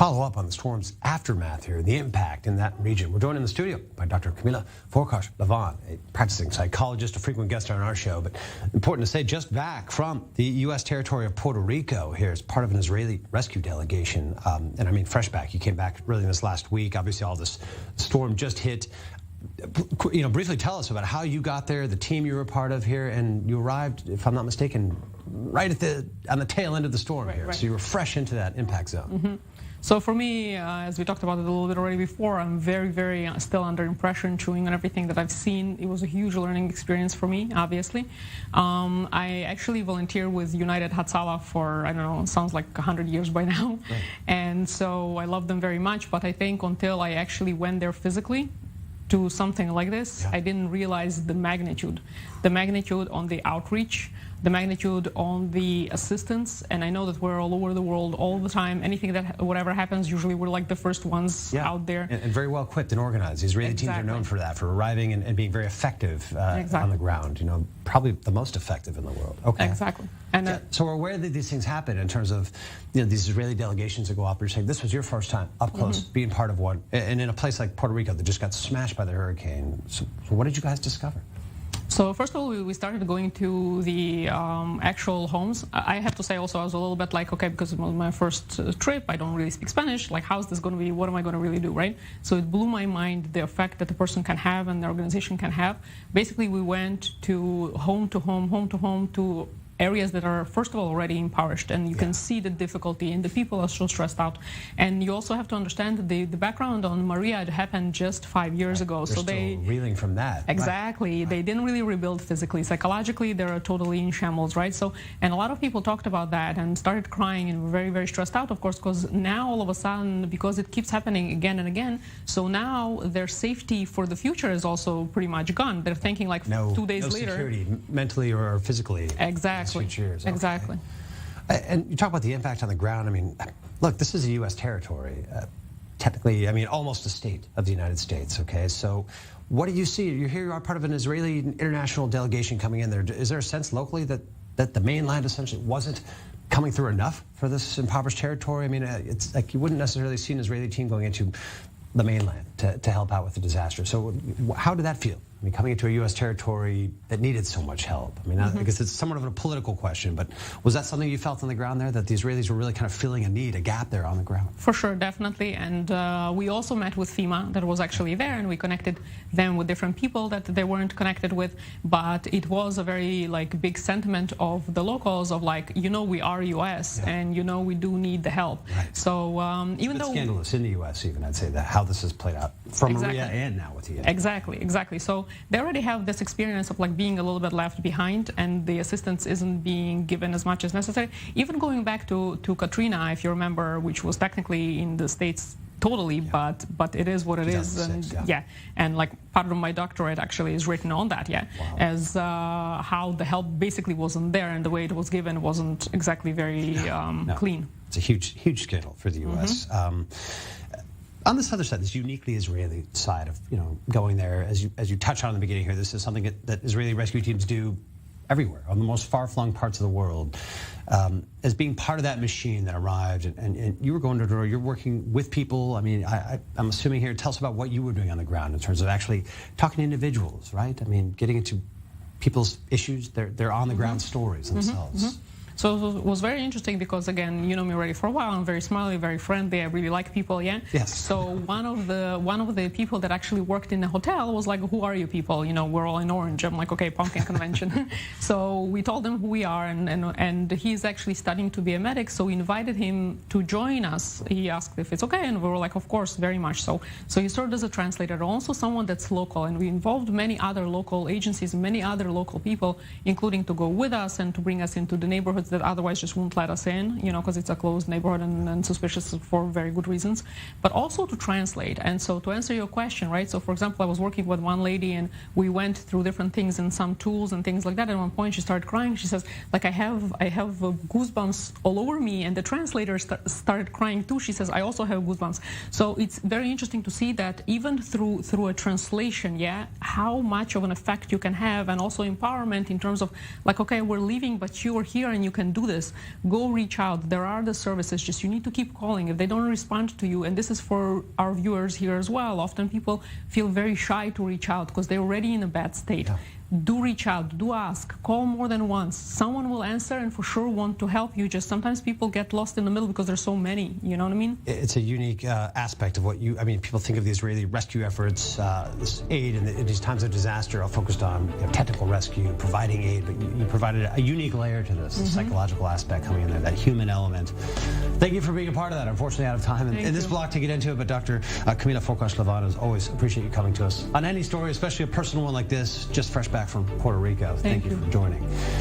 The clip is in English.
follow up on the storm's aftermath here, the impact in that region. We're joined in the studio by Dr. Kamila Forkosh Lavan, a practicing psychologist, a frequent guest on our show. But important to say, just back from the U.S. territory of Puerto Rico here as part of an Israeli rescue delegation. And I mean, fresh back. You came back really in this last week. Obviously, all this storm just hit. Briefly tell us about how you got there, the team you were a part of here, and you arrived, if I'm not mistaken, right on the tail end of the storm here. Right. So you were fresh into that impact zone. Mm-hmm. So for me, as we talked about it a little bit already before, I'm very still under impression, chewing on everything that I've seen. It was a huge learning experience for me, obviously. I actually volunteer with United Hatzala for, I don't know, sounds like 100 years by now. Right. And so I love them very much, but I think until I actually went there physically to something like this, I didn't realize the magnitude on the outreach, the magnitude on the assistance. And I know that we're all over the world all the time. Anything that, whatever happens, usually we're like the first ones out there. And very well equipped and organized. Israeli teams are known for that, for arriving and being very effective on the ground. Probably the most effective in the world. Okay. Exactly. And so we're aware that these things happen in terms of these Israeli delegations that go up. You're saying this was your first time up close, being part of one, and in a place like Puerto Rico that just got smashed by the hurricane. So what did you guys discover? So first of all, we started going to the actual homes. I have to say also I was a little bit like, okay, because it was my first trip, I don't really speak Spanish. Like, how's this going to be? What am I going to really do, right? So it blew my mind, the effect that the person can have and the organization can have. Basically, we went to home to areas that are, first of all, already impoverished, and you can see the difficulty, and the people are so stressed out. And you also have to understand the background on Maria. It happened just 5 years ago. They're so still reeling from that. Exactly. Right. They didn't really rebuild physically. Psychologically, they're totally in shambles, right? So, and a lot of people talked about that and started crying and were very stressed out, of course, because now all of a sudden, because it keeps happening again and again, so now their safety for the future is also pretty much gone. They're thinking like 2 days later. No security, mentally or physically. Exactly. Years. Exactly. Okay. And you talk about the impact on the ground. I mean, look, this is a U.S. territory. Technically, I mean, almost a state of the United States, okay? So what do you see? You're here, you are part of an Israeli international delegation coming in there. Is there a sense locally that the mainland essentially wasn't coming through enough for this impoverished territory? I mean, it's like you wouldn't necessarily see an Israeli team going into the mainland to help out with the disaster. So how did that feel? I mean, coming into a U.S. territory that needed so much help. I mean, I guess it's somewhat of a political question, but was that something you felt on the ground there, that the Israelis were really kind of filling a need, a gap there on the ground? For sure, definitely. And we also met with FEMA that was actually there, and we connected them with different people that they weren't connected with. But it was a very big sentiment of the locals of we are U.S. and we do need the help. Right. So even though scandalous in the U.S. even, I'd say that how this has played out from Maria and now with you. Exactly. So they already have this experience of being a little bit left behind, and the assistance isn't being given as much as necessary. Even going back to Katrina, if you remember, which was technically in the States totally, but it is what it is. And and part of my doctorate actually is written on that, as how the help basically wasn't there, and the way it was given wasn't exactly very clean. It's a huge scandal for the U.S. On this other side, this uniquely Israeli side of going there, as you touched on in the beginning here, this is something that Israeli rescue teams do everywhere, on the most far-flung parts of the world. As being part of that machine that arrived, and you were going door to door, you're working with people. I mean, I'm assuming here, tell us about what you were doing on the ground in terms of actually talking to individuals, right? I mean, getting into people's issues, their on-the-ground stories themselves. So it was very interesting because, again, you know me already for a while. I'm very smiley, very friendly. I really like people, Yes. So one of the people that actually worked in the hotel was like, "Who are you people? We're all in orange." I'm like, "Okay, pumpkin convention." So we told him who we are, and he's actually studying to be a medic. So we invited him to join us. He asked if it's okay, and we were like, "Of course, very much so." So he served as a translator, also someone that's local, and we involved many other local agencies, many other local people, including to go with us and to bring us into the neighborhoods that otherwise just won't let us in, because it's a closed neighborhood and suspicious for very good reasons, but also to translate. And so to answer your question, right, so for example, I was working with one lady and we went through different things and some tools and things like that. At one point she started crying. She says, I have goosebumps all over me, and the translator started crying too. She says, I also have goosebumps. So it's very interesting to see that even through a translation, how much of an effect you can have, and also empowerment in terms of okay, we're leaving, but you're here and you you can do this, go reach out. There are the services, just you need to keep calling. If they don't respond to you, and this is for our viewers here as well, often people feel very shy to reach out because they're already in a bad state. Yeah. Do reach out, do ask, call more than once. Someone will answer and for sure want to help you. Just sometimes people get lost in the middle because there's so many, you know what I mean? It's a unique aspect of what people think of the Israeli rescue efforts, this aid in these times of disaster are focused on technical rescue, providing aid, but you provided a unique layer to this, the psychological aspect coming in there, that human element. Thank you for being a part of that. Unfortunately, out of time in this block to get into it, but Dr. Kamila Forkosh Lavan, as always, appreciate you coming to us on any story, especially a personal one like this, just fresh back from Puerto Rico. Thank you for joining.